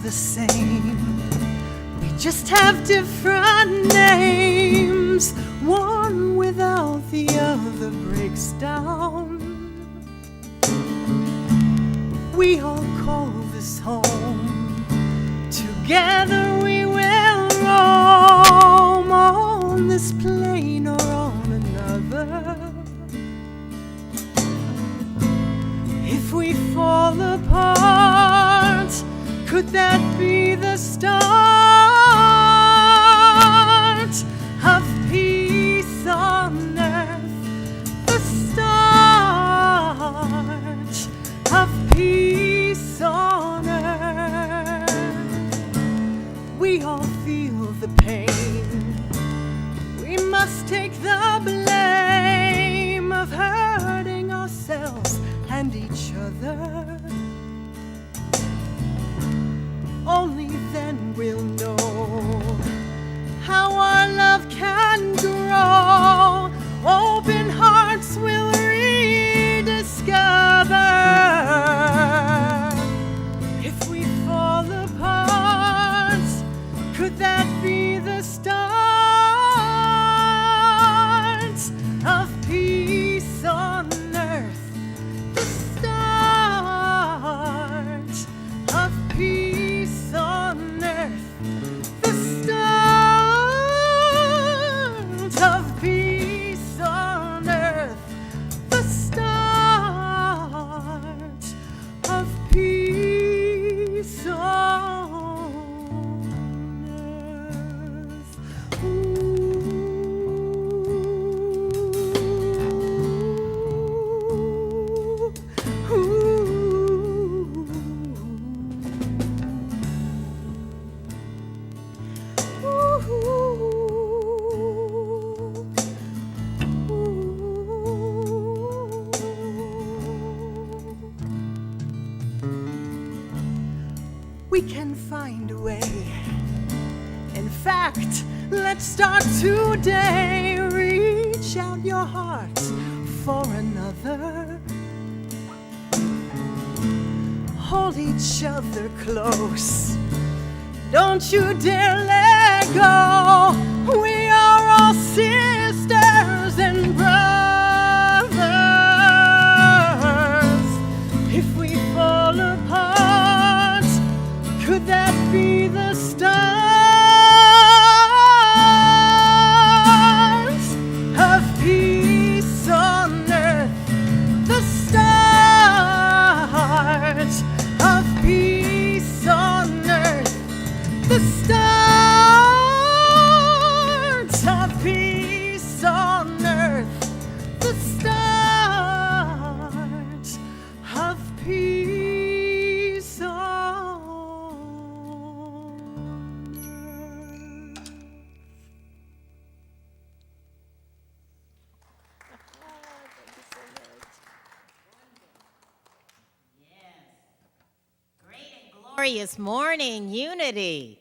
The same, we just have different names. One without the other breaks down. We all call this home. Together we will roam on this plane or on another. If we fall apart, could that be the start of peace on earth? The start of peace on earth. We all feel the pain. We must take the blame of hurting ourselves and each other. Only then we'll know how our love can grow. Open hearts will rediscover. If we fall apart, could that be the start of peace on earth? The start of peace on earth, the start of peace on earth, the start of peace on earth. Ooh, we can find a way. In fact, let's start today. Reach out your heart for another. Hold each other close. Don't you dare let go. We are all sisters and brothers. If we fall apart, could that be the start of peace on earth? The start of peace on earth. The start of peace on earth. The start of peace on earth. Great and glorious morning, unity.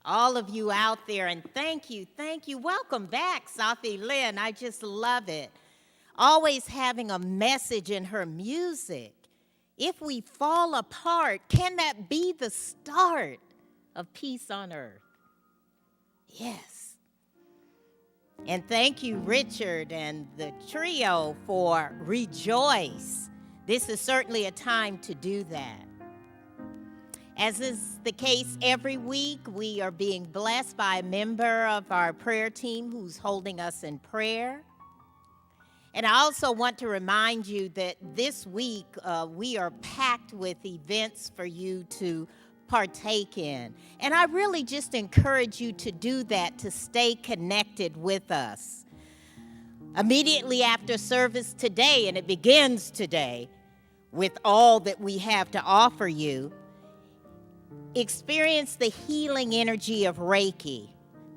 all of you out there, and thank you. Welcome back, Sahffi, Lynne. I just love it. Always having a message in her music. If we fall apart, can that be the start of peace on earth? Yes. And thank you, Richard and the trio, for Rejoice. This is certainly a time to do that. As is the case every week, we are being blessed by a member of our prayer team who's holding us in prayer. And I also want to remind you that this week we are packed with events for you to partake in. And I really just encourage you to do that, to stay connected with us. Immediately after service today, and it begins today with all that we have to offer you, experience the healing energy of Reiki.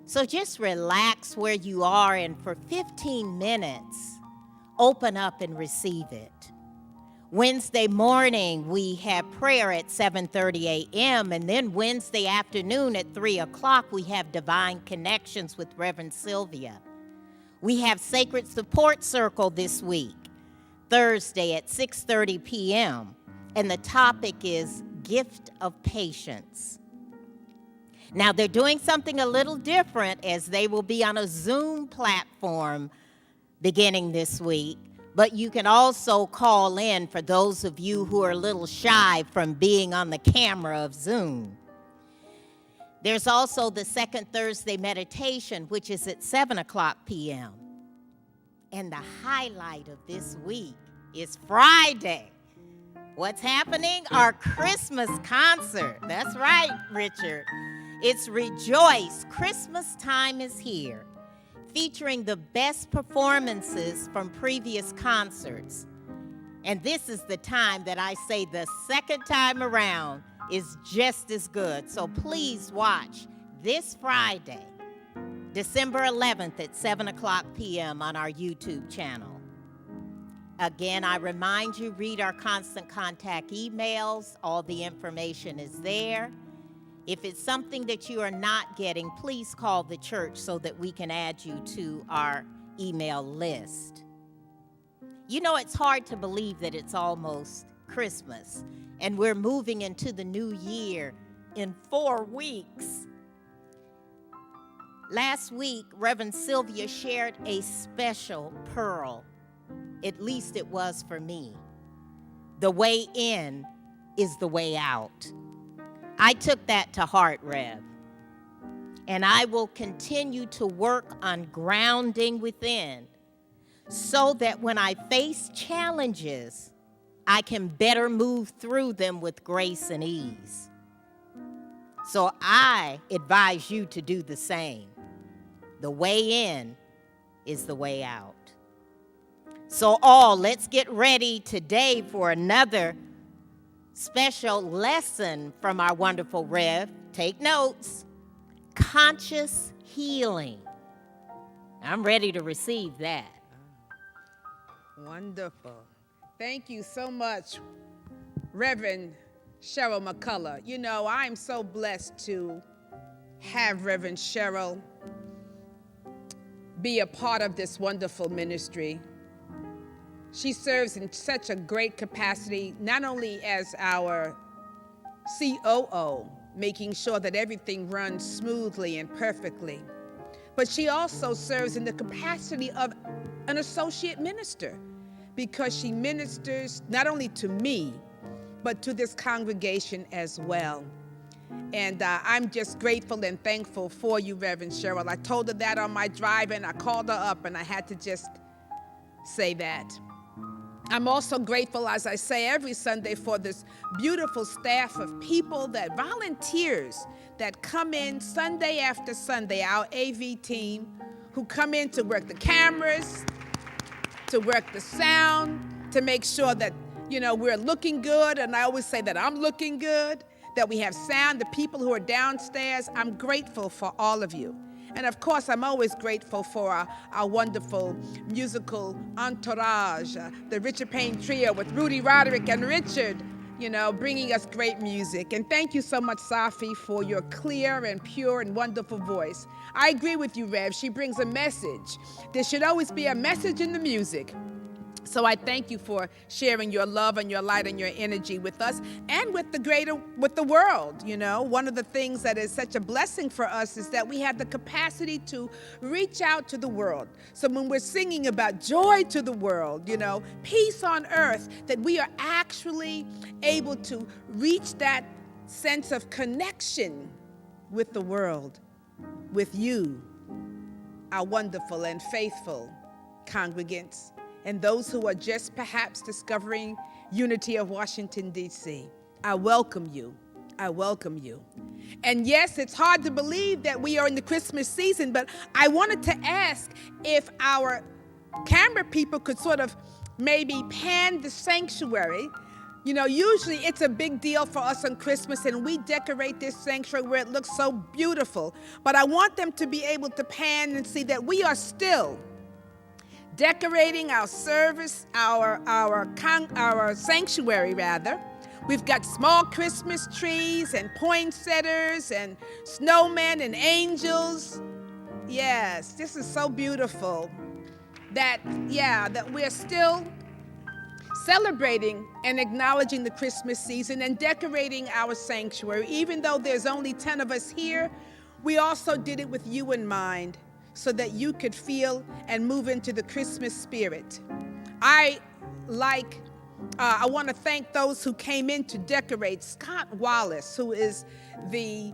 So just relax where you are, and for 15 minutes, open up and receive it. Wednesday morning, we have prayer at 7:30 a.m., and then Wednesday afternoon at 3 o'clock, we have Divine Connections with Reverend Sylvia. We have Sacred Support Circle this week, Thursday at 6:30 p.m., and the topic is Gift of Patience. Now, they're doing something a little different, as they will be on a Zoom platform beginning this week, but you can also call in for those of you who are a little shy from being on the camera of Zoom. There's also the second Thursday meditation, which is at 7 o'clock p.m. And the highlight of this week is Friday. What's happening? Our Christmas concert. That's right, Richard. It's Rejoice. Christmas time is here, featuring the best performances from previous concerts. And this is the time that I say the second time around is just as good. So please watch this Friday, December 11th at 7 o'clock p.m. on our YouTube channel. Again, I remind you, read our constant contact emails. All the information is there. If it's something that you are not getting, please call the church so that we can add you to our email list. You know, it's hard to believe that it's almost Christmas, and we're moving into the new year in 4 weeks. Last week, Reverend Sylvia shared a special pearl. At least it was for me. The way in is the way out. I took that to heart, Rev. And I will continue to work on grounding within so that when I face challenges, I can better move through them with grace and ease. So I advise you to do the same. The way in is the way out. So let's get ready today for another special lesson from our wonderful Rev. Take notes. Conscious healing. I'm ready to receive that. Wonderful. Thank you so much, Reverend Cheryl McCullough. You know, I'm so blessed to have Reverend Cheryl be a part of this wonderful ministry. She serves in such a great capacity, not only as our COO, making sure that everything runs smoothly and perfectly, but she also serves in the capacity of an associate minister, because she ministers not only to me, but to this congregation as well. And I'm just grateful and thankful for you, Reverend Cheryl. I told her that on my drive, and I called her up, and I had to just say that. I'm also grateful, as I say every Sunday, for this beautiful staff of people, that volunteers that come in Sunday after Sunday, our AV team, who come in to work the cameras, to work the sound, to make sure that, you know, we're looking good. And I always say that I'm looking good, that we have sound, the people who are downstairs. I'm grateful for all of you. And of course, I'm always grateful for our wonderful musical entourage, the Richard Payne trio with Rudy Roderick and Richard. bringing us great music. And thank you so much, Sahffi, for your clear and pure and wonderful voice. I agree with you, Rev. She brings a message. There should always be a message in the music. So I thank you for sharing your love and your light and your energy with us and with the world. One of the things that is such a blessing for us is that we have the capacity to reach out to the world. So when we're singing about joy to the world, peace on earth, that we are actually able to reach that sense of connection with the world, with you, our wonderful and faithful congregants, and those who are just perhaps discovering Unity of Washington, D.C. I welcome you. I welcome you. And yes, it's hard to believe that we are in the Christmas season, but I wanted to ask if our camera people could sort of maybe pan the sanctuary. Usually it's a big deal for us on Christmas, and we decorate this sanctuary where it looks so beautiful. But I want them to be able to pan and see that we are still decorating our service, our sanctuary rather. We've got small Christmas trees and poinsettias and snowmen and angels. Yes, this is so beautiful that we're still celebrating and acknowledging the Christmas season and decorating our sanctuary. Even though there's only 10 of us here, we also did it with you in mind, so that you could feel and move into the Christmas spirit. I want to thank those who came in to decorate. Scott Wallace, who is the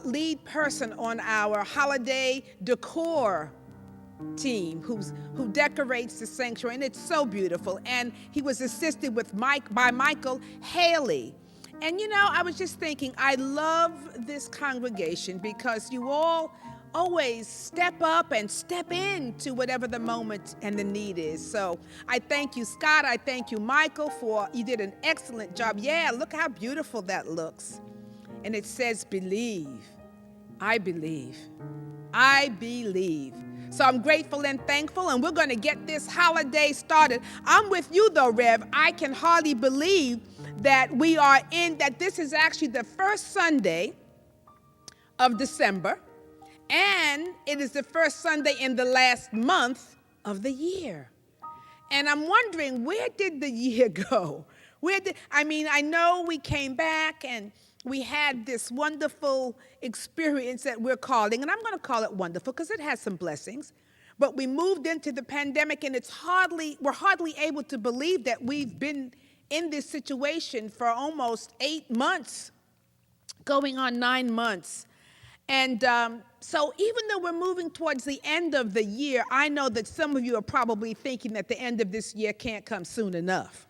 lead person on our holiday decor team, who decorates the sanctuary, and it's so beautiful. And he was assisted by Michael Haley. And I was just thinking, I love this congregation because you all always step up and step into whatever the moment and the need is. So I thank you, Scott. I thank you, Michael, you did an excellent job. Yeah, look how beautiful that looks. And it says, believe. I believe. I believe. So I'm grateful and thankful, and we're going to get this holiday started. I'm with you, though, Rev. I can hardly believe that that this is actually the first Sunday of December. And it is the first Sunday in the last month of the year. And I'm wondering, where did the year go? I know we came back and we had this wonderful experience that we're calling, and I'm going to call it wonderful because it has some blessings. But we moved into the pandemic, and we're hardly able to believe that we've been in this situation for almost 8 months, going on 9 months. And so even though we're moving towards the end of the year, I know that some of you are probably thinking that the end of this year can't come soon enough.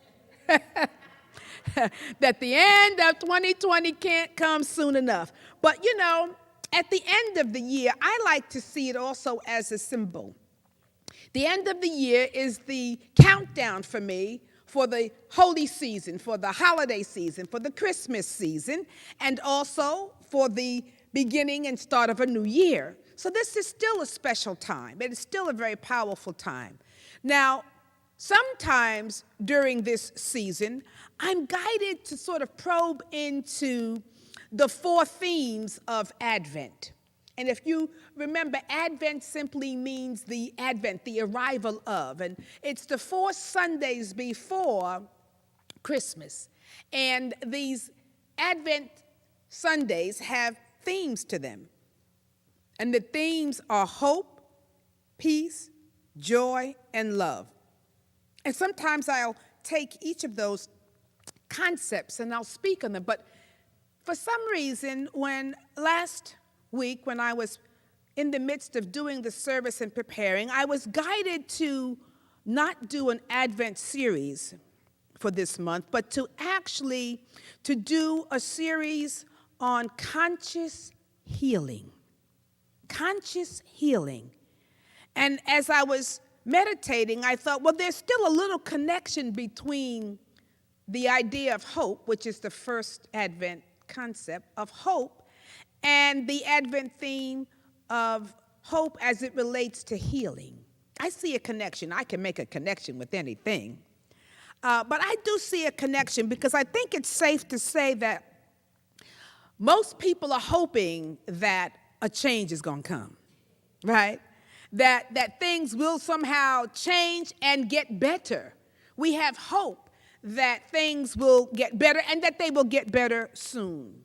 That the end of 2020 can't come soon enough. But at the end of the year, I like to see it also as a symbol. The end of the year is the countdown for me for the holy season, for the holiday season, for the Christmas season, and also for the beginning and start of a new year. So this is still a special time. It is still a very powerful time. Now, sometimes during this season, I'm guided to sort of probe into the 4 themes of Advent. And if you remember, Advent simply means the advent, the arrival of. And it's the 4 Sundays before Christmas. And these Advent Sundays have themes to them. And the themes are hope, peace, joy, and love. And sometimes I'll take each of those concepts and I'll speak on them. But for some reason, last week when I was in the midst of doing the service and preparing, I was guided to not do an Advent series for this month, but to do a series on conscious healing. Conscious healing. And as I was meditating, I thought, well, there's still a little connection between the idea of hope, which is the first Advent concept of hope, and the Advent theme of hope as it relates to healing. I see a connection. I can make a connection with anything. But I do see a connection because I think it's safe to say that most people are hoping that a change is going to come, right? That things will somehow change and get better. We have hope that things will get better and that they will get better soon.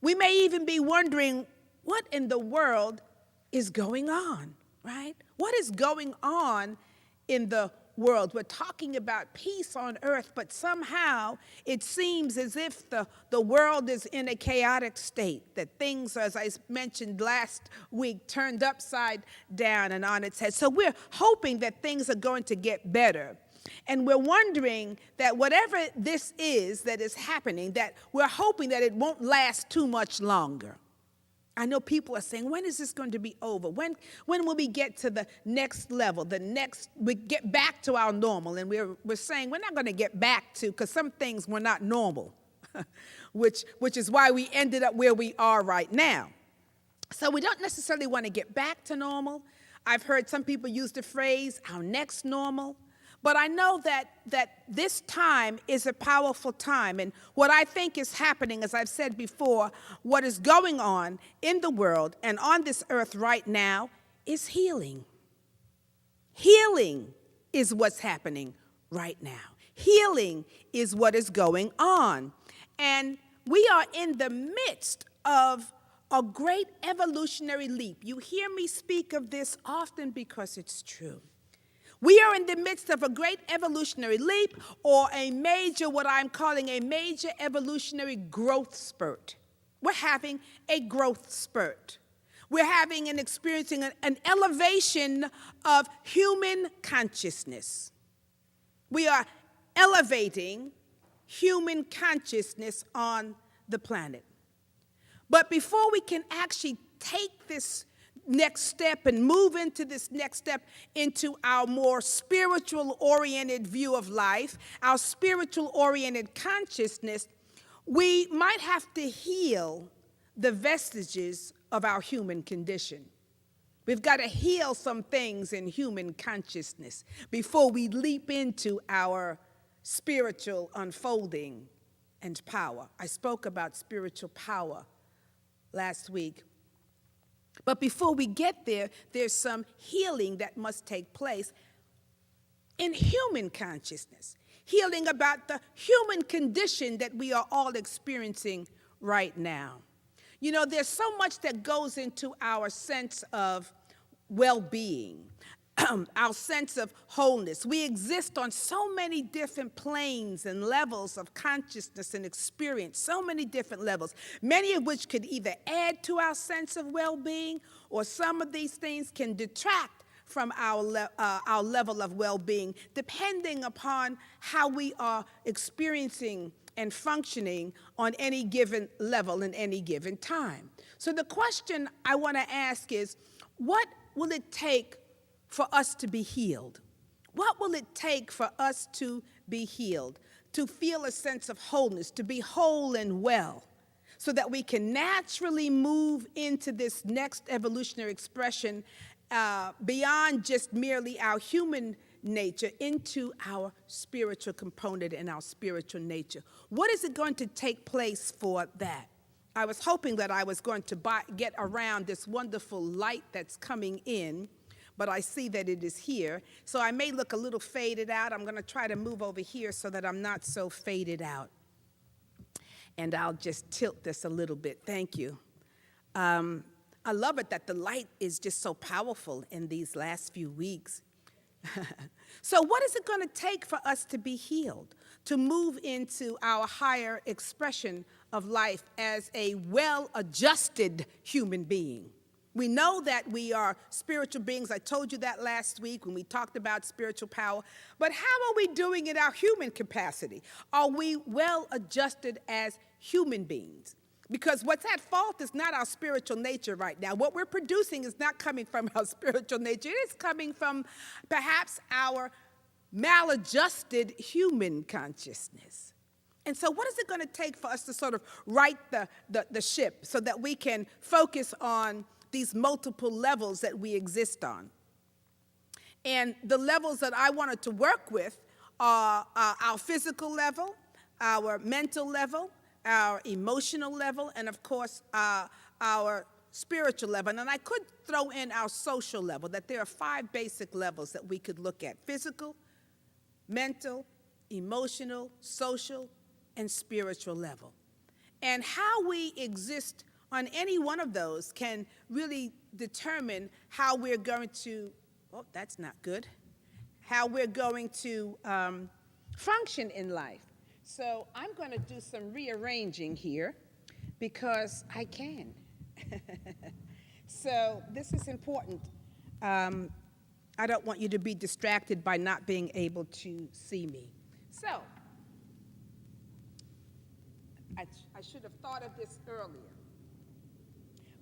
We may even be wondering what in the world is going on, right? What is going on in the world? We're talking about peace on earth, but somehow it seems as if the world is in a chaotic state, that things, as I mentioned last week, turned upside down and on its head. So we're hoping that things are going to get better. And we're wondering that whatever this is that is happening, that we're hoping that it won't last too much longer. I know people are saying, when is this going to be over? When will we get to the next level, we get back to our normal? And we're saying we're not going to get back to, because some things were not normal, which is why we ended up where we are right now. So we don't necessarily want to get back to normal. I've heard some people use the phrase, our next normal. But I know that this time is a powerful time. And what I think is happening, as I've said before, what is going on in the world and on this earth right now is healing. Healing is what's happening right now. Healing is what is going on. And we are in the midst of a great evolutionary leap. You hear me speak of this often because it's true. We are in the midst of a great evolutionary leap, or what I'm calling a major evolutionary growth spurt. We're having a growth spurt. We're having and experiencing an elevation of human consciousness. We are elevating human consciousness on the planet. But before we can actually take this next step and move into this next step into our more spiritual-oriented view of life, our spiritual-oriented consciousness, we might have to heal the vestiges of our human condition. We've got to heal some things in human consciousness before we leap into our spiritual unfolding and power. I spoke about spiritual power last week. But before we get there, there's some healing that must take place in human consciousness. Healing about the human condition that we are all experiencing right now. You know, there's so much that goes into our sense of well-being, our sense of wholeness. We exist on so many different planes and levels of consciousness and experience, so many different levels, many of which could either add to our sense of well-being, or some of these things can detract from our level of well-being, depending upon how we are experiencing and functioning on any given level in any given time. So the question I want to ask is, what will it take for us to be healed? What will it take for us to be healed, to feel a sense of wholeness, to be whole and well, so that we can naturally move into this next evolutionary expression beyond just merely our human nature into our spiritual component and our spiritual nature? What is it going to take place for that? I was hoping that I was going to get around this wonderful light that's coming in, but I see that it is here. So I may look a little faded out. I'm going to try to move over here so that I'm not so faded out. And I'll just tilt this a little bit. Thank you. I love it that the light is just so powerful in these last few weeks. So what is it going to take for us to be healed, to move into our higher expression of life as a well-adjusted human being? We know that we are spiritual beings. I told you that last week when we talked about spiritual power. But how are we doing in our human capacity? Are we well adjusted as human beings? Because what's at fault is not our spiritual nature right now. What we're producing is not coming from our spiritual nature. It is coming from perhaps our maladjusted human consciousness. And so what is it going to take for us to sort of right the ship so that we can focus on these multiple levels that we exist on? And the levels that I wanted to work with our physical level, our mental level, our emotional level, and of course, our spiritual level. And I could throw in our social level, that there are 5 basic levels that we could look at: physical, mental, emotional, social, and spiritual level. And how we exist on any one of those can really determine how we're going to, oh, that's not good, how we're going to function in life. So I'm going to do some rearranging here because I can. So this is important. I don't want you to be distracted by not being able to see me. So I should have thought of this earlier.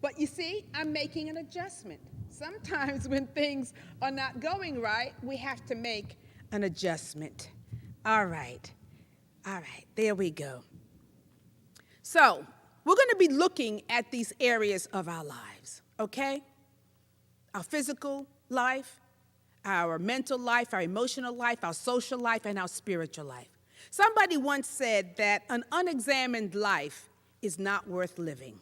But you see, I'm making an adjustment. Sometimes when things are not going right, we have to make an adjustment. All right, there we go. So we're going to be looking at these areas of our lives, okay? Our physical life, our mental life, our emotional life, our social life, and our spiritual life. Somebody once said that an unexamined life is not worth living.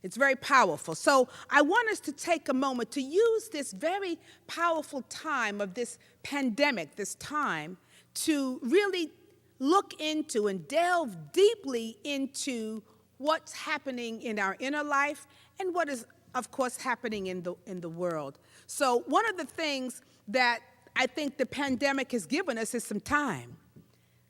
It's very powerful. So I want us to take a moment to use this very powerful time of this pandemic, this time, to really look into and delve deeply into what's happening in our inner life and what is, of course, happening in the world. So one of the things that I think the pandemic has given us is some time.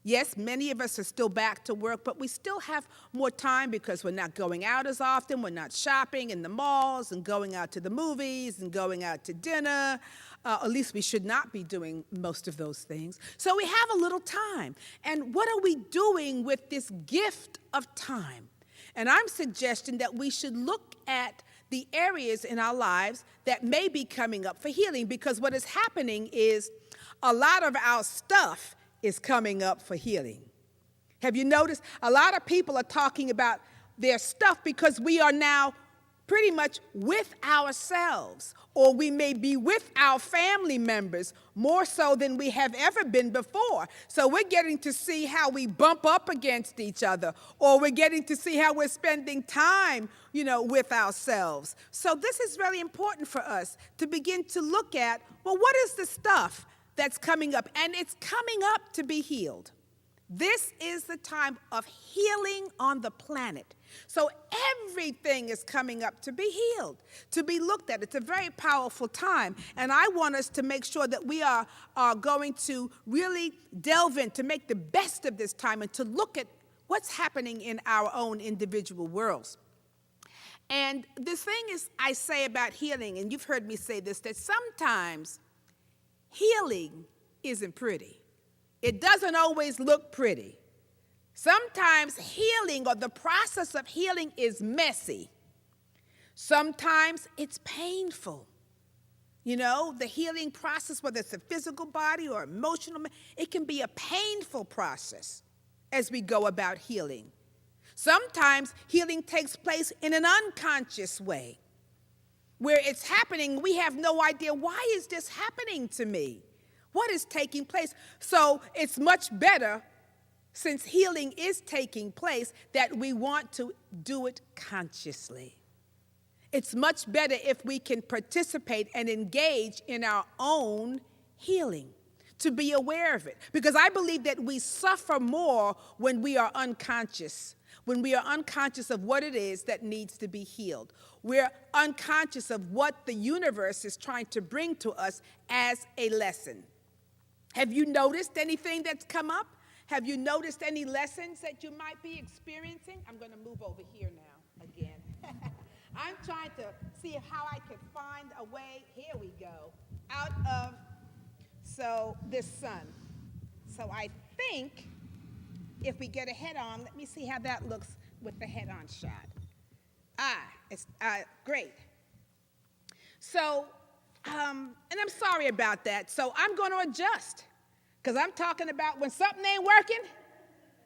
Yes, many of us are still back to work, but we still have more time because we're not going out as often. We're not shopping in the malls and going out to the movies and going out to dinner. At least we should not be doing most of those things. So we have a little time. And what are we doing with this gift of time? And I'm suggesting that we should look at the areas in our lives that may be coming up for healing, because what is happening is a lot of our stuff is coming up for healing. Have you noticed? A lot of people are talking about their stuff because we are now pretty much with ourselves, or we may be with our family members more so than we have ever been before. So we're getting to see how we bump up against each other, or we're getting to see how we're spending time, with ourselves. So this is really important for us to begin to look at, well, what is the stuff that's coming up? And it's coming up to be healed. This is the time of healing on the planet. So everything is coming up to be healed, to be looked at. It's a very powerful time. And I want us to make sure that we are going to really delve in, to make the best of this time and to look at what's happening in our own individual worlds. And the thing is, I say about healing, and you've heard me say this, that sometimes healing isn't pretty. It doesn't always look pretty. Sometimes healing, or the process of healing, is messy. Sometimes it's painful. The healing process, whether it's a physical body or emotional, it can be a painful process as we go about healing. Sometimes healing takes place in an unconscious way, where it's happening, we have no idea, why is this happening to me? What is taking place? So it's much better, since healing is taking place, that we want to do it consciously. It's much better if we can participate and engage in our own healing, to be aware of it. Because I believe that we suffer more when we are unconscious, when we are unconscious of what it is that needs to be healed. We're unconscious of what the universe is trying to bring to us as a lesson. Have you noticed anything that's come up? Have you noticed any lessons that you might be experiencing? I'm going to move over here now again. I'm trying to see how I can find a way, here we go, out of this sun. So I think if we get a head-on, let me see how that looks with the head-on shot. It's great. So, and I'm sorry about that. So I'm going to adjust, because I'm talking about when something ain't working,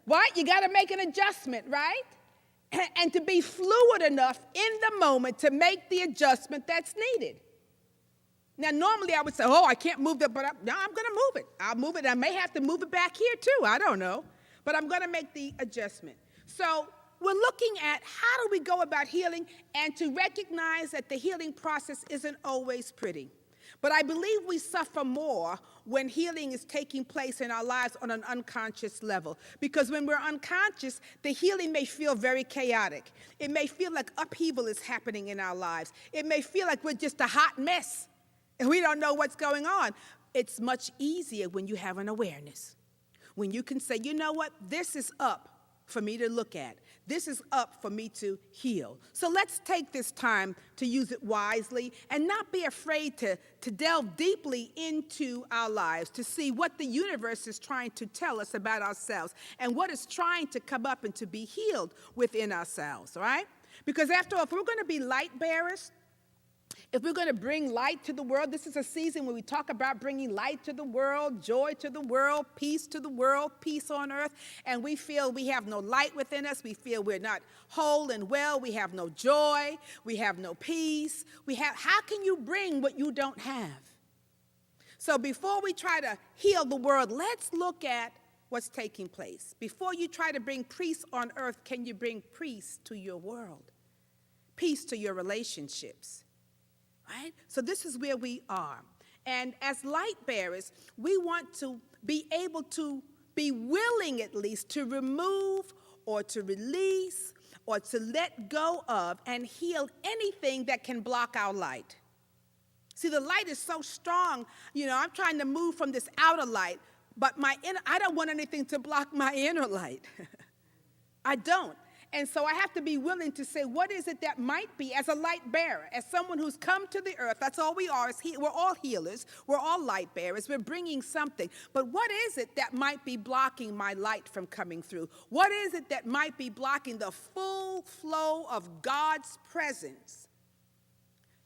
what? You got to make an adjustment, right? And to be fluid enough in the moment to make the adjustment that's needed. Now, normally I would say, oh, I can't move that, but I'm going to move it. I'll move it. I may have to move it back here too. I don't know. But I'm going to make the adjustment. So we're looking at how do we go about healing and to recognize that the healing process isn't always pretty. But I believe we suffer more when healing is taking place in our lives on an unconscious level. Because when we're unconscious, the healing may feel very chaotic. It may feel like upheaval is happening in our lives. It may feel like we're just a hot mess and we don't know what's going on. It's much easier when you have an awareness. When you can say, you know what, this is up for me to look at. This is up for me to heal. So let's take this time to use it wisely and not be afraid to delve deeply into our lives to see what the universe is trying to tell us about ourselves and what is trying to come up and to be healed within ourselves, all right? Because after all, if we're going to be light bearers, if we're going to bring light to the world, this is a season where we talk about bringing light to the world, joy to the world, peace on earth, and we feel we have no light within us. We feel we're not whole and well. We have no joy. We have no peace. How can you bring what you don't have? So before we try to heal the world, let's look at what's taking place. Before you try to bring peace on earth, can you bring peace to your world? Peace to your relationships. Right? So this is where we are. And as light bearers, we want to be able to be willing at least to remove or to release or to let go of and heal anything that can block our light. See, the light is so strong. You know, I'm trying to move from this outer light, but I don't want anything to block my inner light. I don't. And so I have to be willing to say, what is it that might be, as a light bearer, as someone who's come to the earth, that's all we are, we're all healers, we're all light bearers, we're bringing something. But what is it that might be blocking my light from coming through? What is it that might be blocking the full flow of God's presence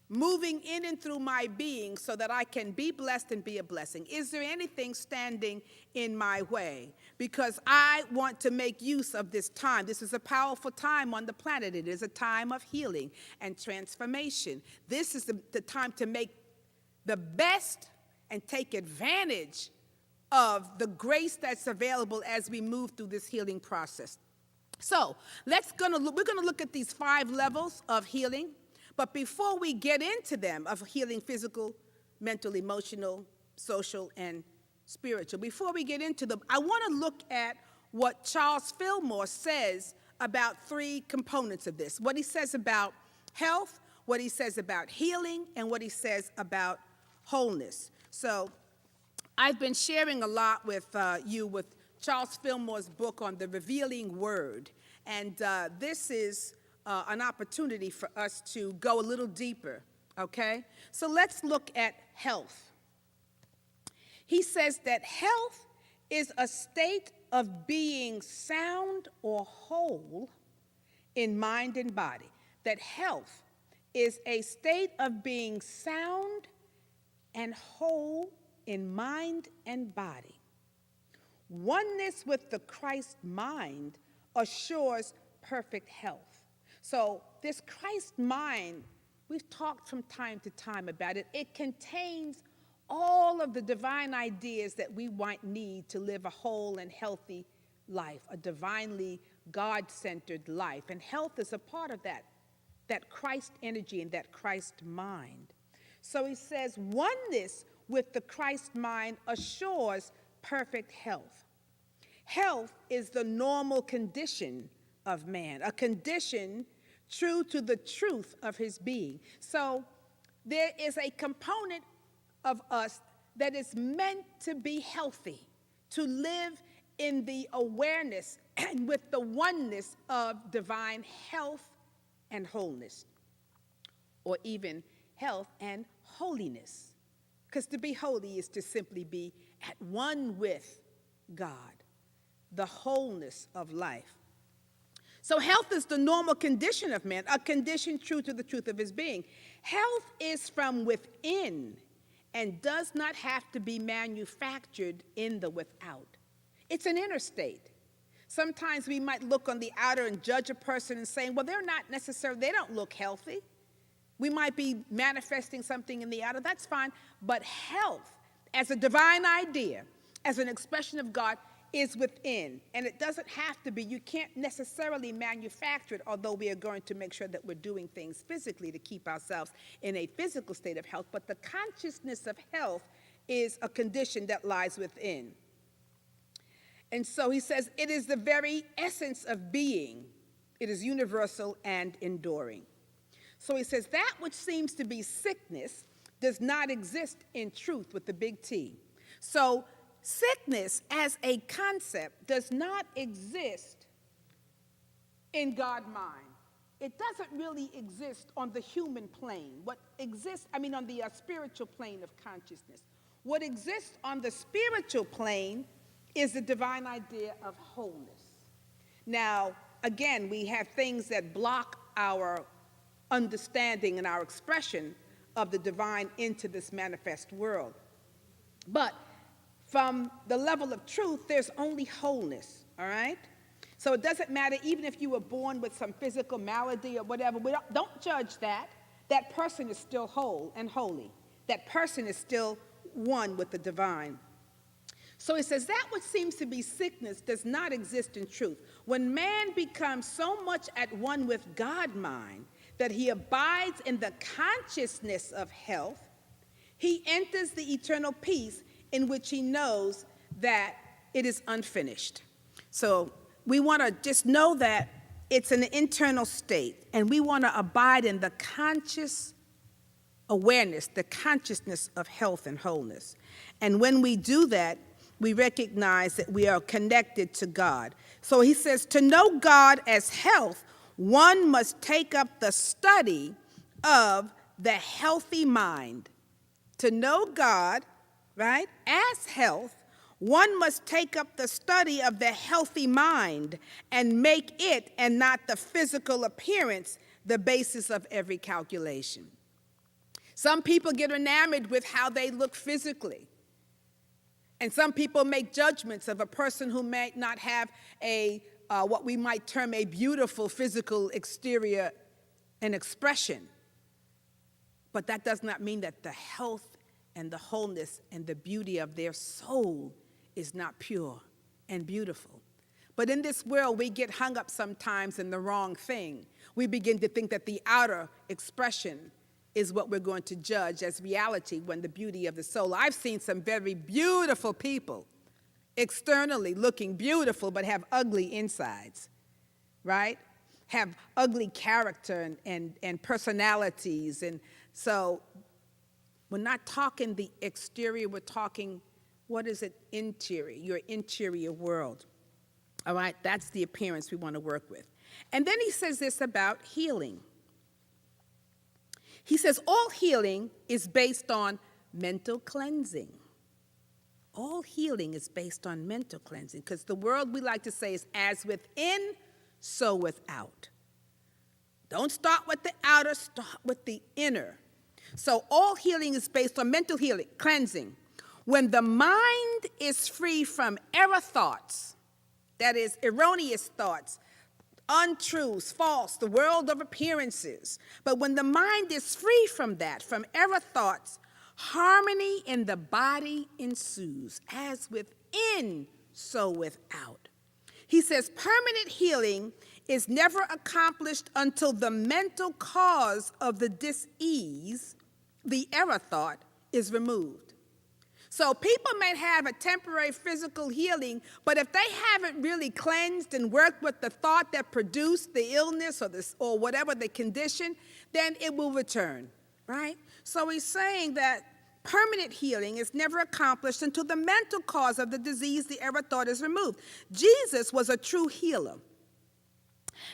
moving in and through my being so that I can be blessed and be a blessing? Is there anything standing in my way? Because I want to make use of this time. This is a powerful time on the planet. It is a time of healing and transformation. This is the time to make the best and take advantage of the grace that's available as we move through this healing process. So we're going to look at these 5 levels of healing. But before we get into them, of healing physical, mental, emotional, social, and spiritual, before we get into them, I want to look at what Charles Fillmore says about 3 components of this. What he says about health, what he says about healing, and what he says about wholeness. So I've been sharing a lot with with Charles Fillmore's book on the revealing word. And this is an opportunity for us to go a little deeper, okay? So let's look at health. He says that health is a state of being sound or whole in mind and body. That health is a state of being sound and whole in mind and body. Oneness with the Christ mind assures perfect health. So this Christ mind, we've talked from time to time about it. It contains all of the divine ideas that we might need to live a whole and healthy life, a divinely God-centered life. And health is a part of that Christ energy and that Christ mind. So he says oneness with the Christ mind assures perfect health. Health is the normal condition of man, a condition true to the truth of his being. So there is a component of us that is meant to be healthy, to live in the awareness and with the oneness of divine health and wholeness, or even health and holiness. Because to be holy is to simply be at one with God, the wholeness of life. So health is the normal condition of man, a condition true to the truth of his being. Health is from within and does not have to be manufactured in the without. It's an inner state. Sometimes we might look on the outer and judge a person and say, well, they're not necessarily, they don't look healthy. We might be manifesting something in the outer, that's fine, but health as a divine idea, as an expression of God, is within. And it doesn't have to be, you can't necessarily manufacture it, although we are going to make sure that we're doing things physically to keep ourselves in a physical state of health. But the consciousness of health is a condition that lies within. And so he says, it is the very essence of being. It is universal and enduring. So he says, that which seems to be sickness does not exist in truth with the big T. So sickness as a concept does not exist in God's mind. It doesn't really exist on the human plane. What exists, on the spiritual plane of consciousness. What exists on the spiritual plane is the divine idea of wholeness. Now, again, we have things that block our understanding and our expression of the divine into this manifest world. But from the level of truth, there's only wholeness, all right? So it doesn't matter, even if you were born with some physical malady or whatever, don't judge that. That person is still whole and holy. That person is still one with the divine. So he says, that which seems to be sickness does not exist in truth. When man becomes so much at one with God mind that he abides in the consciousness of health, he enters the eternal peace in which he knows that it is unfinished. So we want to just know that it's an internal state, and we want to abide in the conscious awareness, the consciousness of health and wholeness. And when we do that, we recognize that we are connected to God. So he says, to know God as health, one must take up the study of the healthy mind. To know God, right, as health, one must take up the study of the healthy mind and make it, and not the physical appearance, the basis of every calculation. Some people get enamored with how they look physically. And some people make judgments of a person who may not have what we might term a beautiful physical exterior and expression. But that does not mean that the health and the wholeness and the beauty of their soul is not pure and beautiful. But in this world, we get hung up sometimes in the wrong thing. We begin to think that the outer expression is what we're going to judge as reality, when the beauty of the soul. I've seen some very beautiful people, externally looking beautiful, but have ugly insides, right? Have ugly character and personalities. And so we're not talking the exterior, we're talking, what is it, interior, your interior world. All right, that's the appearance we want to work with. And then he says this about healing. He says all healing is based on mental cleansing. All healing is based on mental cleansing, because the world, we like to say, is as within, so without. Don't start with the outer, start with the inner. So all healing is based on mental healing, cleansing. When the mind is free from error thoughts, that is, erroneous thoughts, untruths, false, the world of appearances. But when the mind is free from that, from error thoughts, harmony in the body ensues, as within, so without. He says permanent healing is never accomplished until the mental cause of the dis-ease, the error thought, is removed. So people may have a temporary physical healing, but if they haven't really cleansed and worked with the thought that produced the illness or whatever the condition, then it will return, right? So he's saying that permanent healing is never accomplished until the mental cause of the disease, the error thought, is removed. Jesus was a true healer.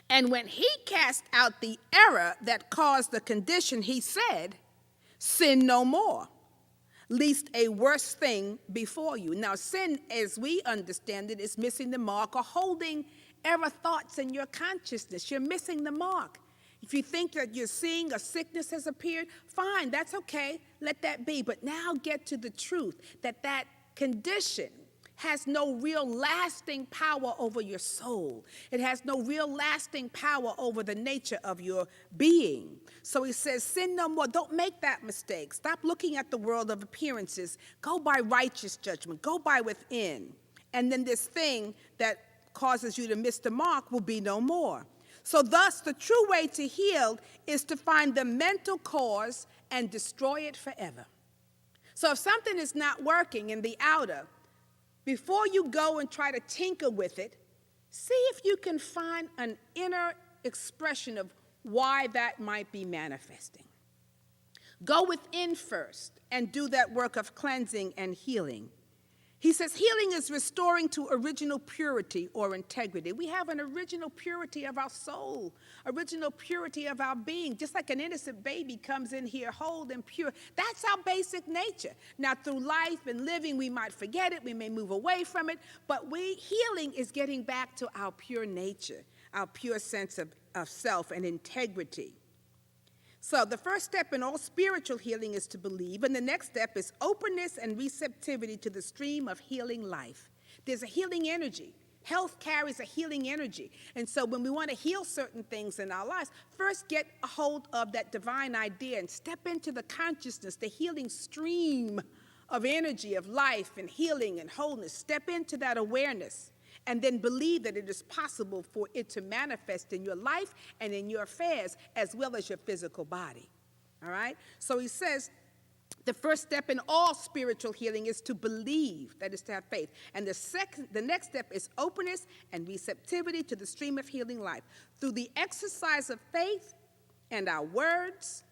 And when he cast out the error that caused the condition, he said, sin no more, lest a worse thing befall you. Now, sin, as we understand it, is missing the mark or holding error thoughts in your consciousness. You're missing the mark. If you think that you're seeing a sickness has appeared, fine, that's okay. Let that be. But now get to the truth that that condition has no real lasting power over your soul. It has no real lasting power over the nature of your being. So he says, sin no more. Don't make that mistake. Stop looking at the world of appearances. Go by righteous judgment. Go by within. And then this thing that causes you to miss the mark will be no more. So thus, the true way to heal is to find the mental cause and destroy it forever. So if something is not working in the outer, before you go and try to tinker with it, see if you can find an inner expression of why that might be manifesting. Go within first and do that work of cleansing and healing. He says healing is restoring to original purity or integrity. We have an original purity of our soul, original purity of our being, just like an innocent baby comes in here whole and pure. That's our basic nature. Now, through life and living, we might forget it, we may move away from it, but healing is getting back to our pure nature, our pure sense of self and integrity. So the first step in all spiritual healing is to believe, and the next step is openness and receptivity to the stream of healing life. There's a healing energy. Health carries a healing energy. And so when we want to heal certain things in our lives, first get a hold of that divine idea and step into the consciousness, the healing stream of energy, of life and healing and wholeness. Step into that awareness. And then believe that it is possible for it to manifest in your life and in your affairs as well as your physical body. All right? So he says the first step in all spiritual healing is to believe, that is to have faith. And the next step is openness and receptivity to the stream of healing life. Through the exercise of faith and our words,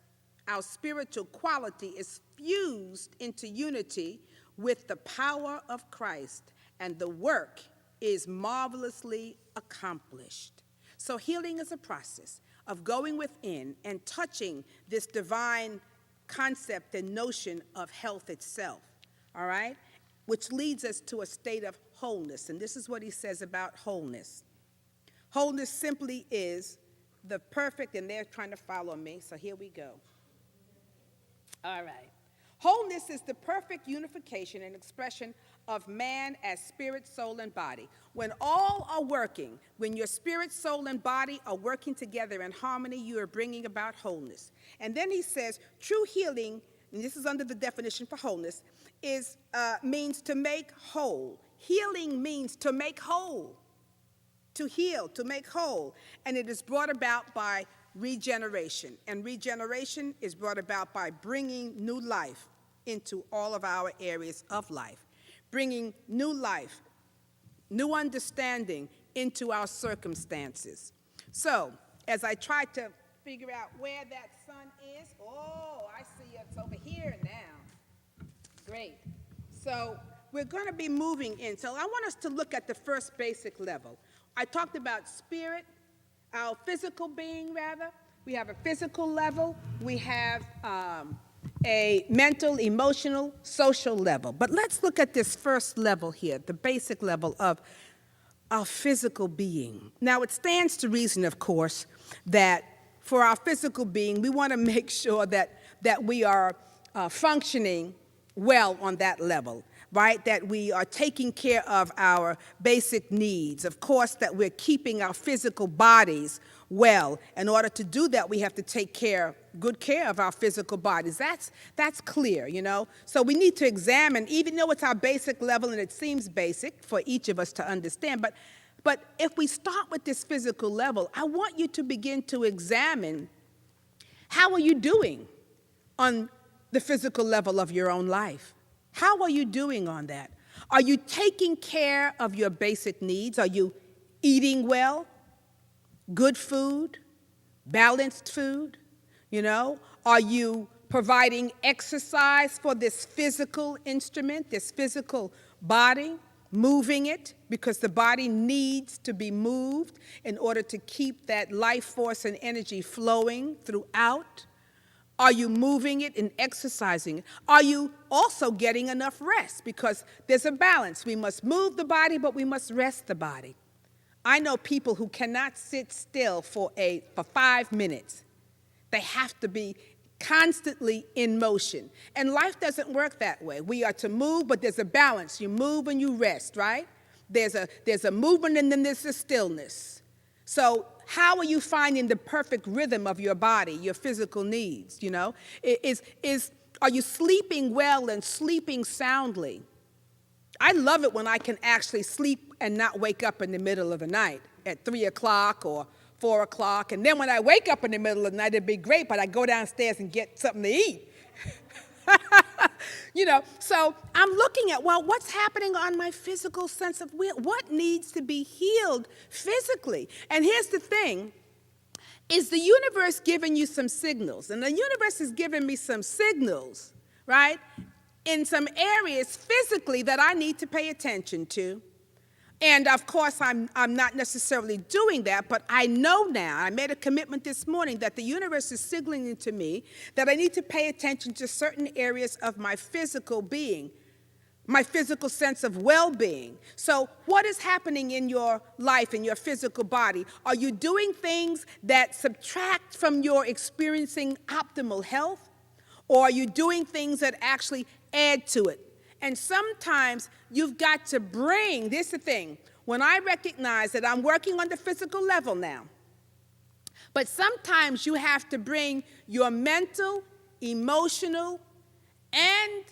our spiritual quality is fused into unity with the power of Christ, and the work is marvelously accomplished. So healing is a process of going within and touching this divine concept and notion of health itself, all right? Which leads us to a state of wholeness. And this is what he says about wholeness. Wholeness simply is the perfect, and they're trying to follow me, so here we go. All right. Wholeness is the perfect unification and expression of man as spirit, soul, and body. When all are working, when your spirit, soul, and body are working together in harmony, you are bringing about wholeness. And then he says, true healing, and this is under the definition for wholeness, means to make whole. Healing means to make whole, to heal, to make whole. And it is brought about by regeneration. And regeneration is brought about by bringing new life into all of our areas of life. Bringing new life, new understanding into our circumstances. So, as I try to figure out where that sun is, oh, I see it's over here now. Great. So, we're going to be moving in. So, I want us to look at the first basic level. I talked about spirit, our physical being, rather. We have a physical level. We have a mental, emotional, social level. But let's look at this first level here, the basic level of our physical being. Now, it stands to reason, of course, that for our physical being, we want to make sure that we are functioning well on that level, right? That we are taking care of our basic needs. Of course, that we're keeping our physical bodies well. In order to do that, we have to take good care of our physical bodies. That's clear, you know? So we need to examine, even though it's our basic level and it seems basic for each of us to understand, but if we start with this physical level, I want you to begin to examine how are you doing on the physical level of your own life? How are you doing on that? Are you taking care of your basic needs? Are you eating well? Good food? Balanced food? You know? Are you providing exercise for this physical instrument, this physical body? Moving it, because the body needs to be moved in order to keep that life force and energy flowing throughout? Are you moving it and exercising it? Are you also getting enough rest? Because there's a balance. We must move the body, but we must rest the body. I know people who cannot sit still for 5 minutes. They have to be constantly in motion. And life doesn't work that way. We are to move, but there's a balance. You move and you rest, right? There's a movement and then there's a stillness. So how are you finding the perfect rhythm of your body, your physical needs, you know? Are you sleeping well and sleeping soundly? I love it when I can actually sleep and not wake up in the middle of the night at 3 o'clock or 4 o'clock. And then when I wake up in the middle of the night, it'd be great, but I go downstairs and get something to eat. You know, so I'm looking at, well, what's happening on my physical sense of will? What needs to be healed physically? And here's the thing, is the universe giving you some signals? And the universe is giving me some signals, right, in some areas physically that I need to pay attention to. And of course, I'm not necessarily doing that, but I know now, I made a commitment this morning that the universe is signaling to me that I need to pay attention to certain areas of my physical being, my physical sense of well-being. So what is happening in your life, in your physical body? Are you doing things that subtract from your experiencing optimal health? Or are you doing things that actually add to it? And sometimes you've got to bring, this is the thing, when I recognize that I'm working on the physical level now, but sometimes you have to bring your mental, emotional, and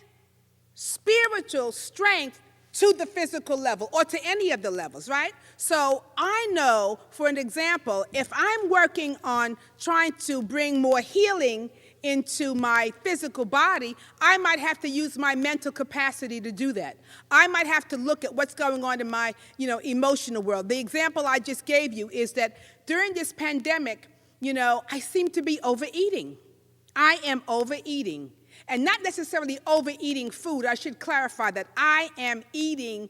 spiritual strength to the physical level or to any of the levels, right? So I know, for an example, if I'm working on trying to bring more healing into my physical body, I might have to use my mental capacity to do that. I might have to look at what's going on in my, emotional world. The example I just gave you is that during this pandemic, I seem to be overeating. I am overeating. And not necessarily overeating food. I should clarify that I am eating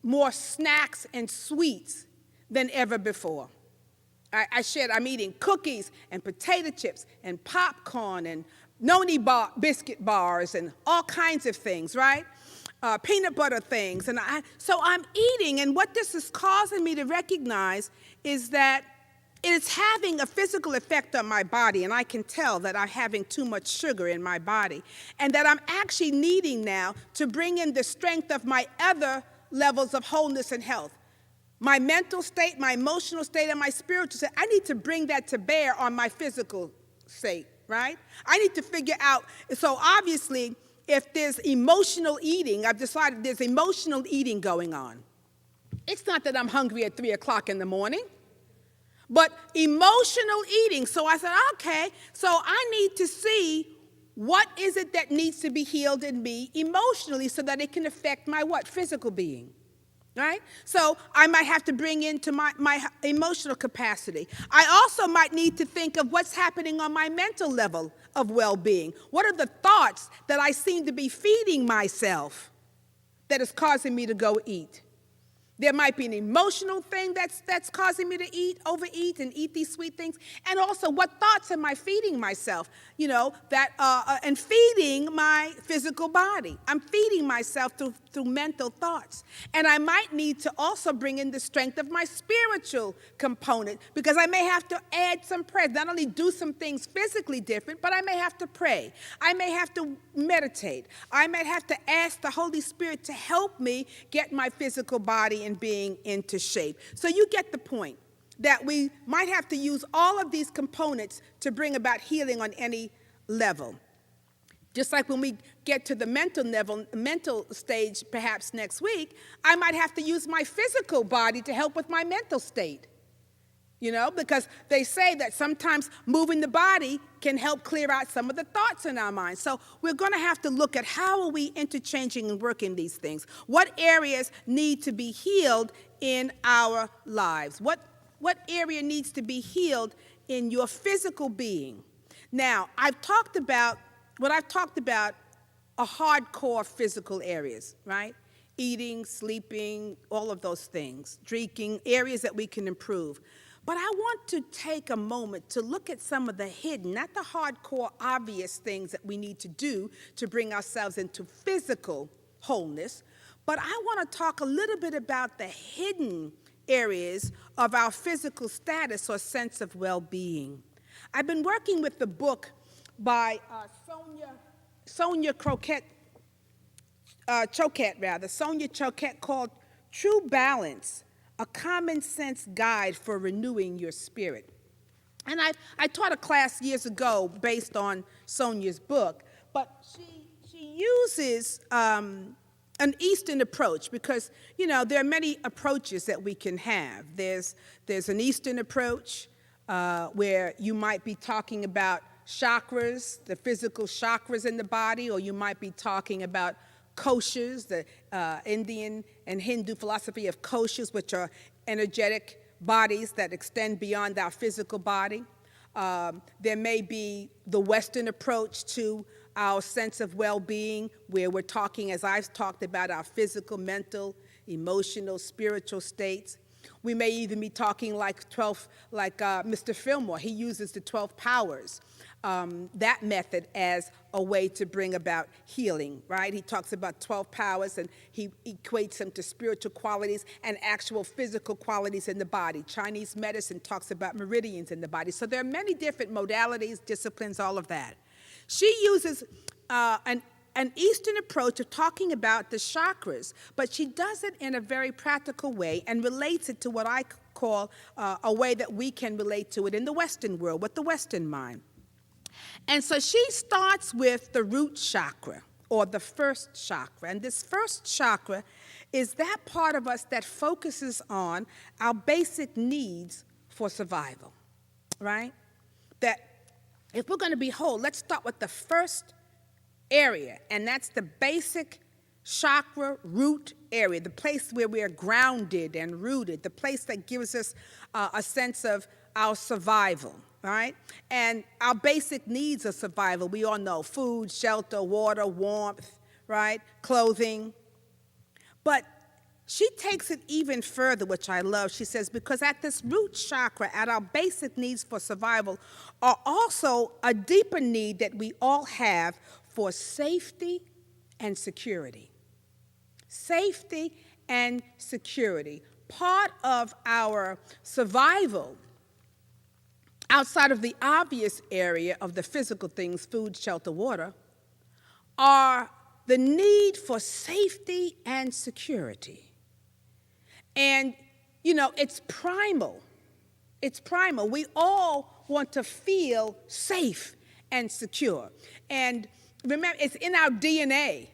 more snacks and sweets than ever before. I'm eating cookies and potato chips and popcorn and noni biscuit bars and all kinds of things, right? Peanut butter things. So I'm eating, and what this is causing me to recognize is that it's having a physical effect on my body, and I can tell that I'm having too much sugar in my body, and that I'm actually needing now to bring in the strength of my other levels of wholeness and health. My mental state, my emotional state, and my spiritual state, I need to bring that to bear on my physical state, right? I need to figure out, so obviously, if there's emotional eating, I've decided there's emotional eating going on. It's not that I'm hungry at 3 o'clock in the morning, but emotional eating. So I said, okay, so I need to see what is it that needs to be healed in me emotionally so that it can affect my what? Physical being. Right? So I might have to bring into my emotional capacity. I also might need to think of what's happening on my mental level of well-being. What are the thoughts that I seem to be feeding myself that is causing me to go eat? There might be an emotional thing that's causing me to overeat and eat these sweet things. And also, what thoughts am I feeding myself? And feeding my physical body. I'm feeding myself through mental thoughts. And I might need to also bring in the strength of my spiritual component, because I may have to add some prayer. Not only do some things physically different, but I may have to pray. I may have to meditate. I might have to ask the Holy Spirit to help me get my physical body and being into shape. So you get the point that we might have to use all of these components to bring about healing on any level. Just like when we get to the mental stage perhaps next week, I might have to use my physical body to help with my mental state. Because they say that sometimes moving the body can help clear out some of the thoughts in our minds. So we're going to have to look at how are we interchanging and working these things. What areas need to be healed in our lives? What area needs to be healed in your physical being? Now, I've talked about are hardcore physical areas, right? Eating, sleeping, all of those things, drinking, areas that we can improve. But I want to take a moment to look at some of the hidden, not the hardcore, obvious things that we need to do to bring ourselves into physical wholeness, but I want to talk a little bit about the hidden areas of our physical status or sense of well-being. I've been working with the book by Sonia Choquette, called True Balance, a common sense guide for renewing your spirit. And I taught a class years ago based on Sonia's book, but she uses an Eastern approach because, there are many approaches that we can have. There's an Eastern approach where you might be talking about chakras, the physical chakras in the body, or you might be talking about koshas, the Indian and Hindu philosophy of koshas, which are energetic bodies that extend beyond our physical body. There may be the Western approach to our sense of well-being, where we're talking, as I've talked about, our physical, mental, emotional, spiritual states. We may even be talking like Mr. Fillmore. He uses the 12 powers, that method, as a way to bring about healing, right? He talks about 12 powers, and he equates them to spiritual qualities and actual physical qualities in the body. Chinese medicine talks about meridians in the body. So there are many different modalities, disciplines, all of that. She uses an Eastern approach of talking about the chakras, but she does it in a very practical way and relates it to what I call a way that we can relate to it in the Western world, with the Western mind. And so she starts with the root chakra, or the first chakra. And this first chakra is that part of us that focuses on our basic needs for survival, right? That if we're going to be whole, let's start with the first area, and that's the basic chakra root area, the place where we are grounded and rooted, the place that gives us a sense of our survival, right? And our basic needs of survival, we all know: food, shelter, water, warmth, right? Clothing. But she takes it even further, which I love. She says, because at this root chakra, at our basic needs for survival, are also a deeper need that we all have for safety and security. Safety and security. Part of our survival, outside of the obvious area of the physical things, food, shelter, water, are the need for safety and security. And, it's primal. It's primal. We all want to feel safe and secure. And remember, it's in our DNA,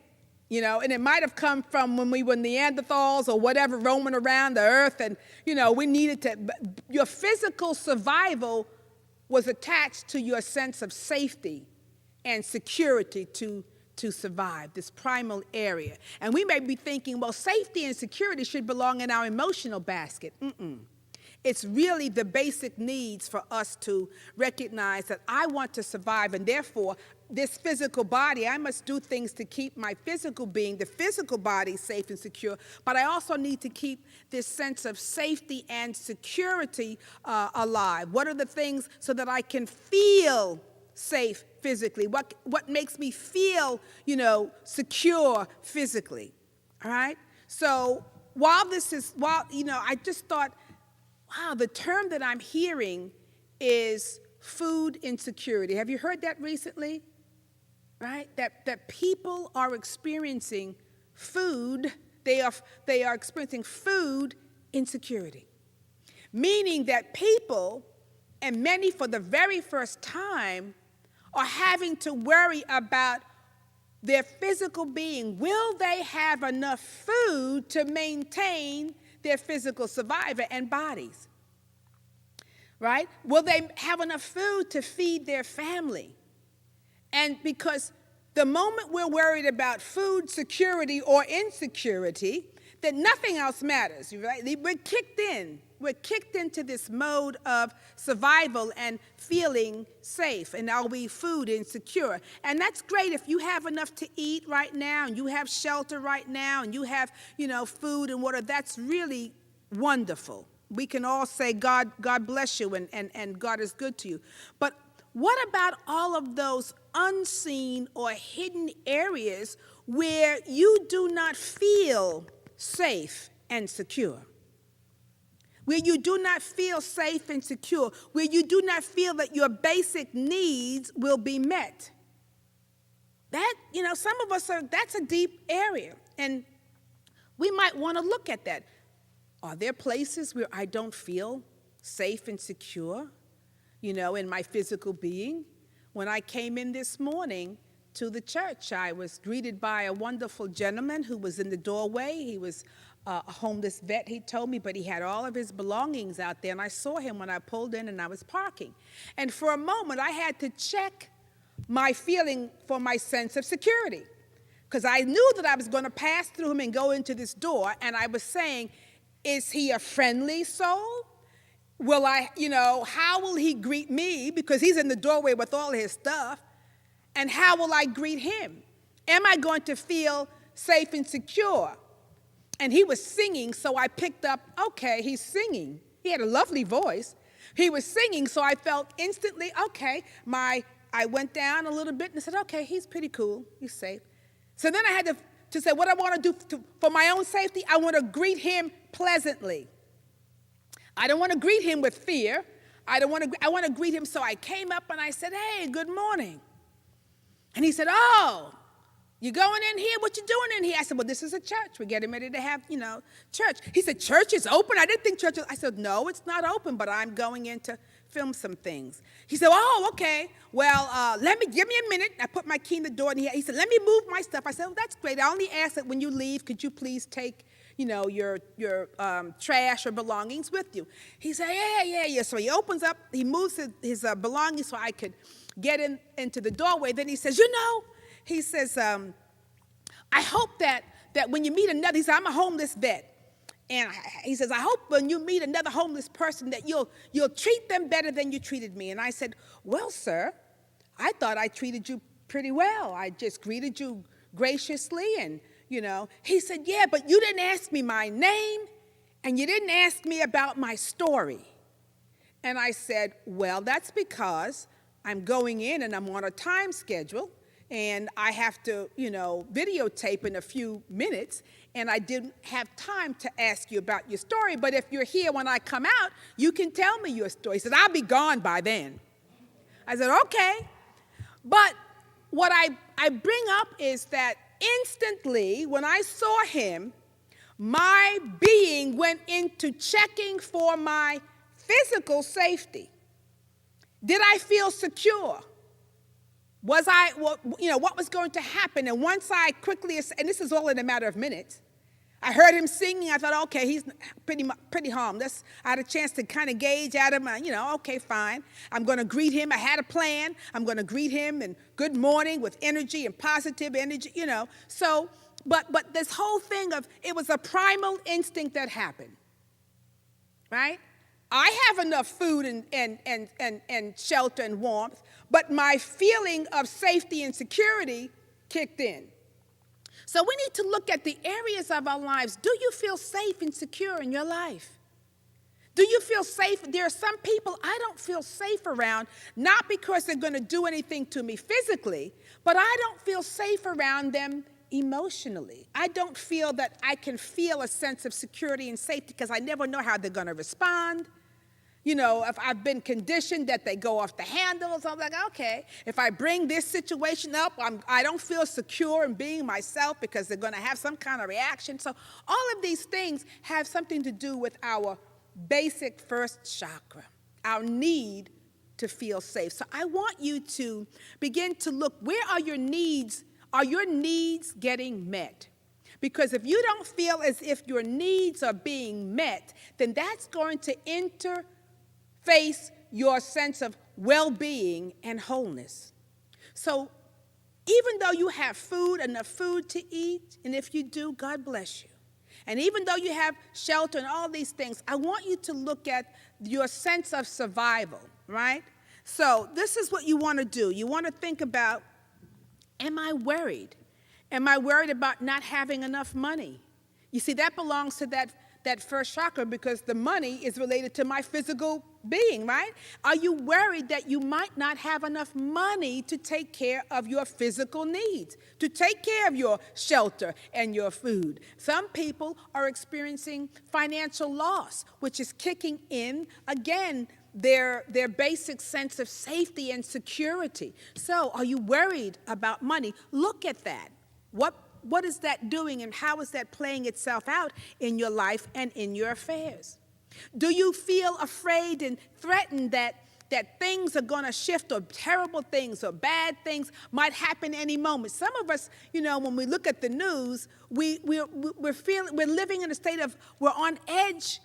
and it might have come from when we were Neanderthals or whatever, roaming around the earth, and, we needed to, your physical survival was attached to your sense of safety and security to survive, this primal area. And we may be thinking, well, safety and security should belong in our emotional basket. It's really the basic needs for us to recognize that I want to survive, and therefore, this physical body, I must do things to keep my physical being, the physical body, safe and secure, but I also need to keep this sense of safety and security alive. What are the things so that I can feel safe physically? What makes me feel, secure physically? All right? So I just thought, wow, the term that I'm hearing is food insecurity. Have you heard that recently? Right? That people are experiencing food, they are experiencing food insecurity. Meaning that people, and many for the very first time, are having to worry about their physical being. Will they have enough food to maintain their physical survival and bodies? Right? Will they have enough food to feed their family? And because the moment we're worried about food security or insecurity, then nothing else matters, right? We're kicked in. We're kicked into this mode of survival and feeling safe. And are we food insecure? And that's great if you have enough to eat right now, and you have shelter right now, and you have, food and water. That's really wonderful. We can all say, God bless you, and God is good to you. But what about all of those unseen or hidden areas where you do not feel safe and secure? where you do not feel safe and secure, where you do not feel that your basic needs will be met. That, some of us that's a deep area. And we might want to look at that. Are there places where I don't feel safe and secure, in my physical being? When I came in this morning to the church, I was greeted by a wonderful gentleman who was in the doorway. He was a homeless vet, he told me, but he had all of his belongings out there, and I saw him when I pulled in and I was parking. And for a moment, I had to check my feeling for my sense of security, because I knew that I was going to pass through him and go into this door, and I was saying, is he a friendly soul? Will I, how will he greet me? Because he's in the doorway with all his stuff. And how will I greet him? Am I going to feel safe and secure? And he was singing, so I picked up, okay, he's singing. He had a lovely voice. He was singing, so I felt instantly, okay, I went down a little bit and said, okay, he's pretty cool, he's safe. So then I had to say, what I want to do for my own safety, I want to greet him pleasantly. I don't want to greet him with fear. I want to greet him, so I came up and I said, hey, good morning. And he said, oh, you going in here? What you doing in here? I said, well, this is a church. We're getting ready to have, church. He said, church is open? I didn't think church was. I said, no, it's not open, but I'm going in to film some things. He said, oh, okay. Well, give me a minute. I put my key in the door, and he said, let me move my stuff. I said, well, that's great. I only ask that when you leave, could you please take, your trash or belongings with you? He said, yeah. So he opens up, he moves his belongings so I could get into the doorway. Then he says, he says, I hope that when you meet another, he said, I'm a homeless vet. And he says, I hope when you meet another homeless person that you'll treat them better than you treated me. And I said, well, sir, I thought I treated you pretty well. I just greeted you graciously. And, he said, yeah, but you didn't ask me my name and you didn't ask me about my story. And I said, well, that's because I'm going in and I'm on a time schedule. And I have to, videotape in a few minutes, and I didn't have time to ask you about your story. But if you're here when I come out, you can tell me your story. He said, I'll be gone by then. I said, okay. But what I bring up is that instantly, when I saw him, my being went into checking for my physical safety. Did I feel secure? What was going to happen? And once I quickly, and this is all in a matter of minutes, I heard him singing. I thought, okay, he's pretty harmless. I had a chance to kind of gauge at him. Okay, fine. I'm going to greet him. I had a plan. I'm going to greet him and good morning with energy and positive energy, So, but this whole thing of, it was a primal instinct that happened, right? I have enough food and shelter and warmth, but my feeling of safety and security kicked in. So we need to look at the areas of our lives. Do you feel safe and secure in your life? Do you feel safe? There are some people I don't feel safe around, not because they're going to do anything to me physically, but I don't feel safe around them emotionally. I don't feel that I can feel a sense of security and safety because I never know how they're going to respond. If I've been conditioned that they go off the handles, I'm like, okay. If I bring this situation up, I don't feel secure in being myself because they're going to have some kind of reaction. So all of these things have something to do with our basic first chakra, our need to feel safe. So I want you to begin to look, where are your needs? Are your needs getting met? Because if you don't feel as if your needs are being met, then that's going to interface your sense of well-being and wholeness. So even though you have food, enough food to eat, and if you do, God bless you. And even though you have shelter and all these things, I want you to look at your sense of survival, right? So this is what you want to do. You want to think about, am I worried? Am I worried about not having enough money? You see, that belongs to that first chakra because the money is related to my physical being, right? Are you worried that you might not have enough money to take care of your physical needs, to take care of your shelter and your food? Some people are experiencing financial loss, which is kicking in, again, their basic sense of safety and security. So are you worried about money? Look at that. What is that doing, and how is that playing itself out in your life and in your affairs? Do you feel afraid and threatened that things are going to shift, or terrible things or bad things might happen any moment? Some of us, when we look at the news, we're living in a state of, we're on edge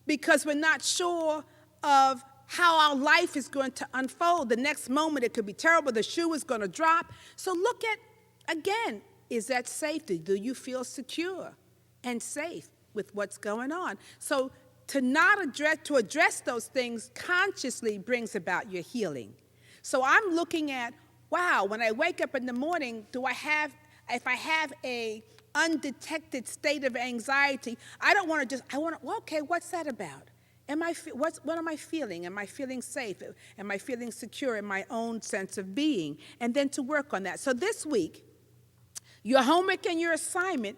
because we're not sure of how our life is going to unfold. The next moment it could be terrible. The shoe is going to drop. So look at, again, is that safety? Do you feel secure and safe with what's going on? So to address those things consciously brings about your healing. So I'm looking at, wow, when I wake up in the morning, if I have a undetected state of anxiety, okay, what's that about? What am I feeling? Am I feeling safe? Am I feeling secure in my own sense of being? And then to work on that. So this week, your homework and your assignment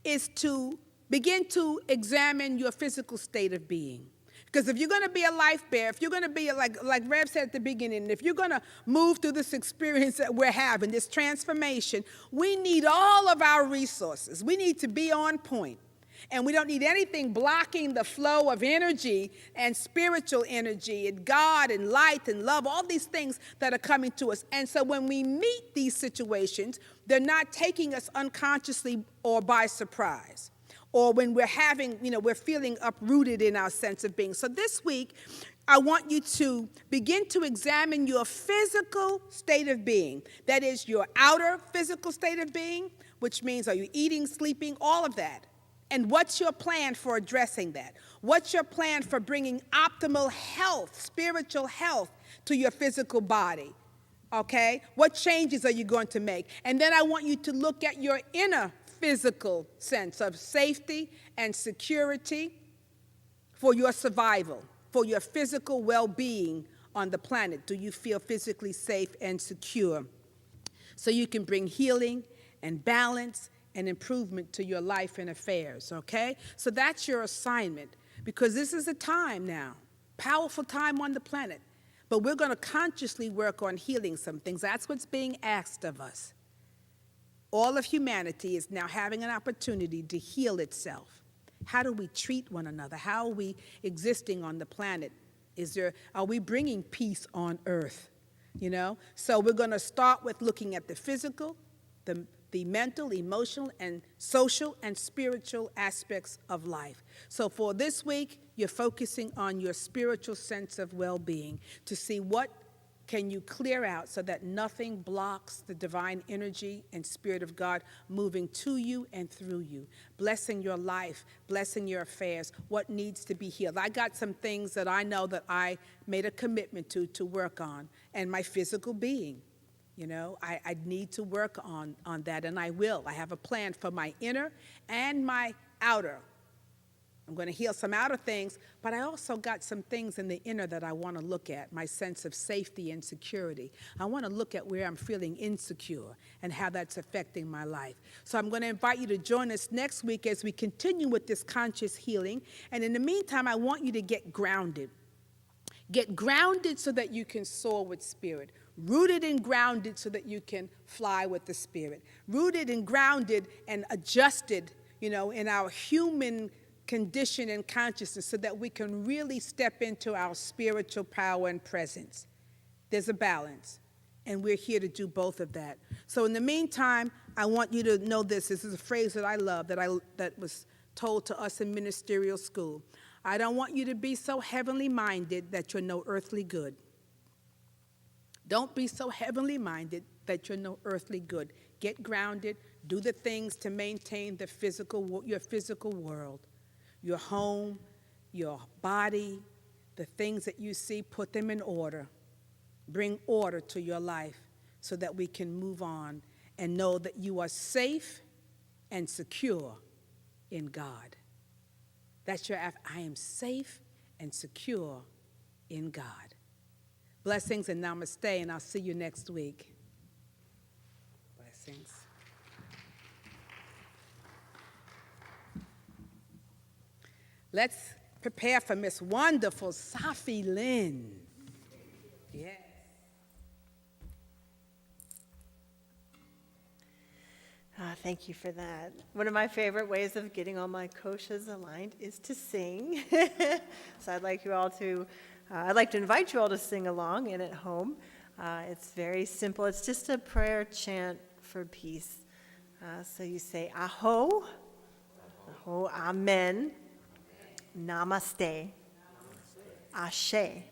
is to begin to examine your physical state of being. Because if you're going to be a life bearer, if you're going to be, like Rev said at the beginning, if you're going to move through this experience that we're having, this transformation, we need all of our resources. We need to be on point. And we don't need anything blocking the flow of energy and spiritual energy and God and light and love, all these things that are coming to us. And so when we meet these situations, they're not taking us unconsciously or by surprise. Or when we're we're feeling uprooted in our sense of being. So this week, I want you to begin to examine your physical state of being. That is your outer physical state of being, which means are you eating, sleeping, all of that. And what's your plan for addressing that? What's your plan for bringing optimal health, spiritual health to your physical body? Okay? What changes are you going to make? And then I want you to look at your inner physical sense of safety and security for your survival, for your physical well-being on the planet. Do you feel physically safe and secure? So you can bring healing and balance and improvement to your life and affairs, okay? So that's your assignment, because this is a time now, powerful time on the planet, but we're going to consciously work on healing some things. That's what's being asked of us. All of humanity is now having an opportunity to heal itself. How do we treat one another? How are we existing on the planet? Are we bringing peace on earth? So we're going to start with looking at the physical, the mental, emotional, and social and spiritual aspects of life. So for this week, you're focusing on your spiritual sense of well-being to see what can you clear out so that nothing blocks the divine energy and spirit of God moving to you and through you, blessing your life, blessing your affairs, what needs to be healed. I got some things that I know that I made a commitment to work on, and my physical being. I need to work on that, and I will. I have a plan for my inner and my outer. I'm going to heal some outer things, but I also got some things in the inner that I want to look at, my sense of safety and security. I want to look at where I'm feeling insecure and how that's affecting my life. So I'm going to invite you to join us next week as we continue with this conscious healing. And in the meantime, I want you to get grounded. Get grounded so that you can soar with spirit. Rooted and grounded so that you can fly with the spirit. Rooted and grounded and adjusted, in our human condition and consciousness so that we can really step into our spiritual power and presence. There's a balance, and we're here to do both of that. So in the meantime, I want you to know this. This is a phrase that I love that was told to us in ministerial school. I don't want you to be so heavenly minded that you're no earthly good. Don't be so heavenly minded that you're no earthly good. Get grounded. Do the things to maintain your physical world, your home, your body, the things that you see, put them in order. Bring order to your life so that we can move on and know that you are safe and secure in God. That's I am safe and secure in God. Blessings and namaste, and I'll see you next week. Blessings. Let's prepare for Miss Wonderful Sahffi Lynne. Yes. Thank you for that. One of my favorite ways of getting all my koshas aligned is to sing. So I'd like to invite you all to sing along and at home. It's very simple. It's just a prayer chant for peace. So you say Aho, Aho, Amen, Namaste, Ashe.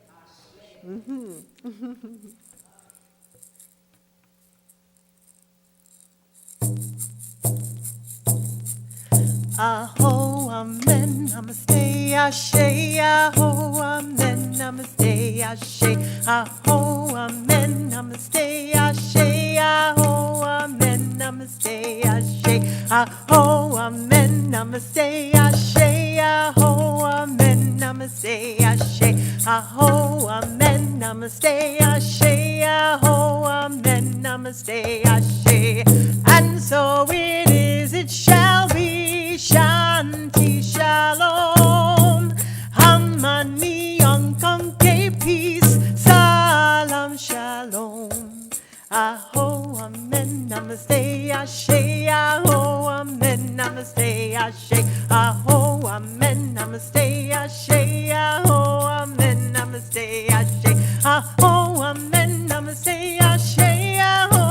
Aho, amen, namaste, ashe, aho, amen, namaste, ashe, aho, amen, namaste, ashe, aho, amen, namaste, ashe, aho, amen, namaste, ashe, aho, amen, namaste, ashe, aho, amen, namaste, ashe, aho, amen, namaste, ashe. And so it is, it shall be, Shanti Shalom, Harmony, unconquered peace, Salam Shalom. Aho, amen, namaste, ashe, aho, amen, namaste, ashe, aho, amen, namaste, ashe, aho, amen, namaste, ashe, aho, amen, namaste, ashe, aho,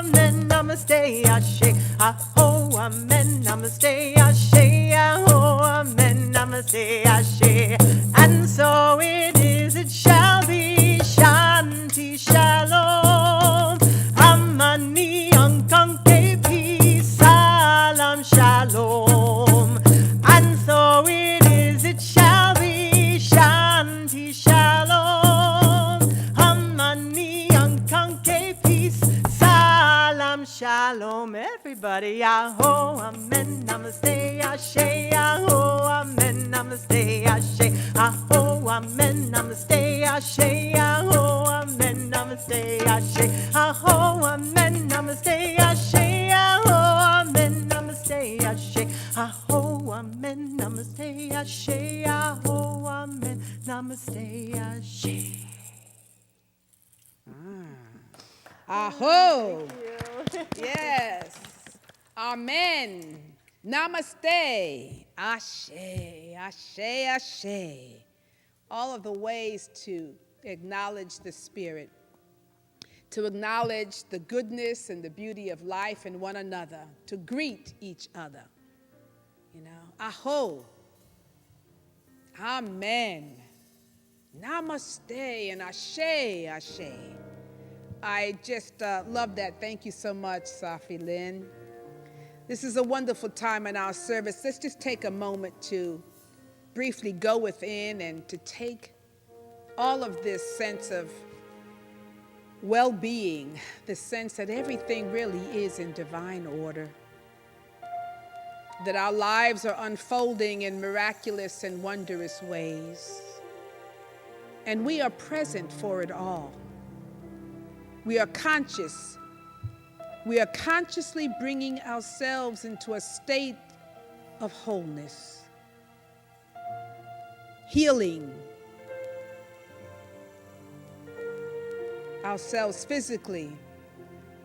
amen, namaste, ashe, aho, amen, namaste, ashe, aho, amen, namaste, ashe. And so it is, it shall be, Shanti Shalom, Harmony, unconquered peace, Salam Shalom. And so it is, it shall be, Shanti Shalom, Harmony, unconquered peace, Salam Shalom. Everybody, aho, amen, namaste, ashe, aho, amen, namaste, ashe, aho, amen, namaste, ashe, aho, amen, namaste, ashe, aho, amen, namaste, ashe, aho, amen, namaste, ashe, aho, amen, namaste, ashe, aho, amen, namaste, ashe. Aho. Thank you. Yes. Amen. Namaste. Ashe. Ashe. Ashe. All of the ways to acknowledge the Spirit, to acknowledge the goodness and the beauty of life in one another, to greet each other. You know, aho. Amen. Namaste and ashe, ashe. I just love that. Thank you so much, Sahffi Lynne. This is a wonderful time in our service. Let's just take a moment to briefly go within and to take all of this sense of well-being, the sense that everything really is in divine order, that our lives are unfolding in miraculous and wondrous ways, and we are present for it all. We are conscious. We are consciously bringing ourselves into a state of wholeness, healing ourselves physically,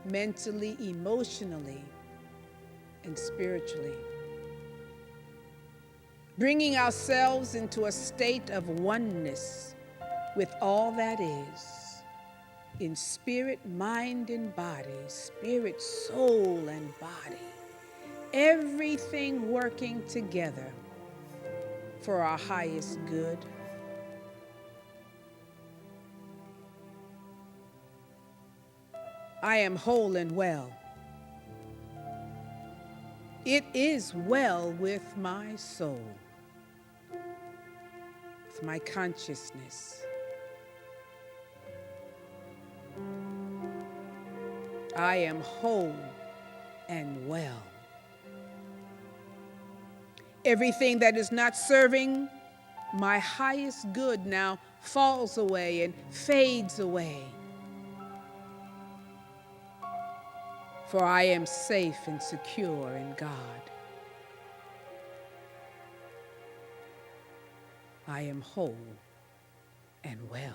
mentally, emotionally, and spiritually. Bringing ourselves into a state of oneness with all that is, in spirit, mind, and body, spirit, soul, and body, everything working together for our highest good. I am whole and well. It is well with my soul, with my consciousness. I am whole and well. Everything that is not serving my highest good now falls away and fades away. For I am safe and secure in God. I am whole and well.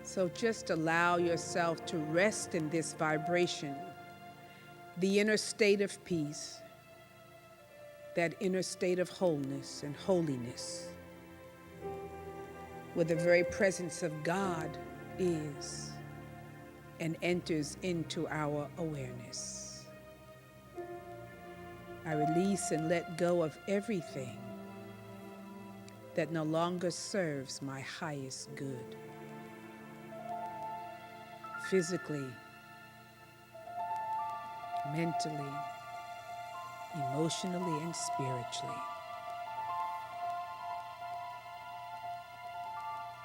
So just allow yourself to rest in this vibration, the inner state of peace, that inner state of wholeness and holiness, where the very presence of God is and enters into our awareness. I release and let go of everything that no longer serves my highest good, physically, mentally, emotionally, and spiritually.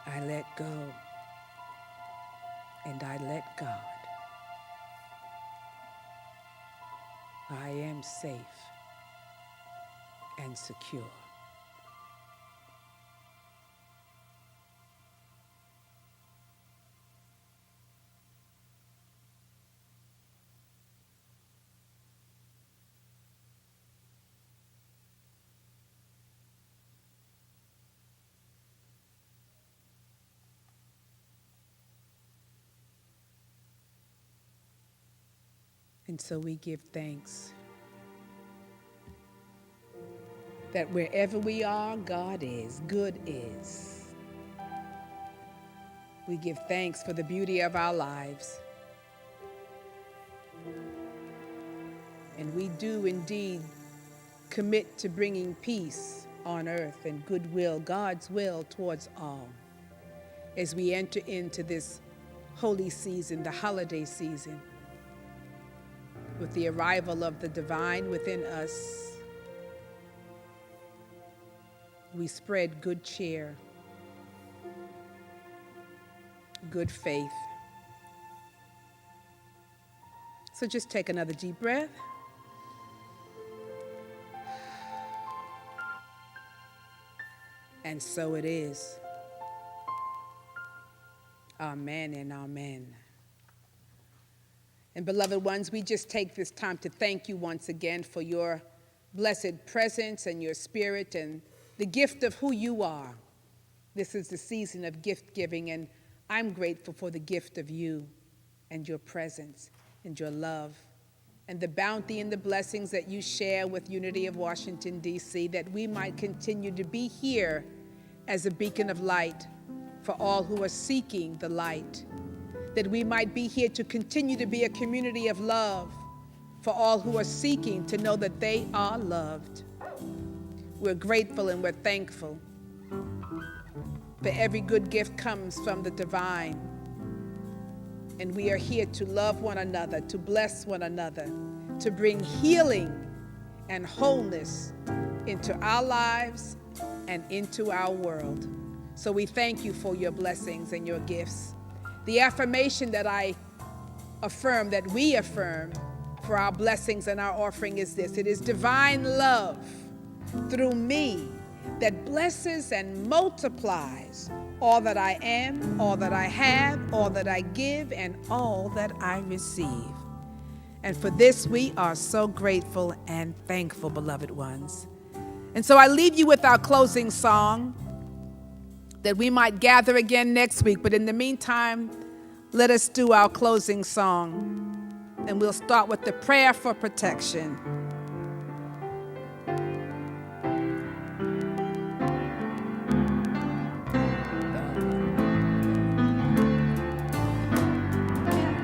I let go and I let God. I am safe and secure. And so we give thanks that wherever we are, God is, good is. We give thanks for the beauty of our lives. And we do indeed commit to bringing peace on earth and goodwill, God's will towards all, as we enter into this holy season, the holiday season, with the arrival of the divine within us. We spread good cheer, good faith. So just take another deep breath. And so it is. Amen and amen. And beloved ones, we just take this time to thank you once again for your blessed presence and your spirit and the gift of who you are. This is the season of gift giving, and I'm grateful for the gift of you and your presence and your love and the bounty and the blessings that you share with Unity of Washington, D.C., that we might continue to be here as a beacon of light for all who are seeking the light, that we might be here to continue to be a community of love for all who are seeking to know that they are loved. We're grateful and we're thankful. For every good gift comes from the divine. And we are here to love one another, to bless one another, to bring healing and wholeness into our lives and into our world. So we thank you for your blessings and your gifts. The affirmation that I affirm, that we affirm for our blessings and our offering is this: it is divine love through me that blesses and multiplies all that I am, all that I have, all that I give, and all that I receive. And for this, we are so grateful and thankful, beloved ones. And so I leave you with our closing song, that we might gather again next week. But in the meantime, let us do our closing song. And we'll start with the prayer for protection.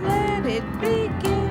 Let it begin.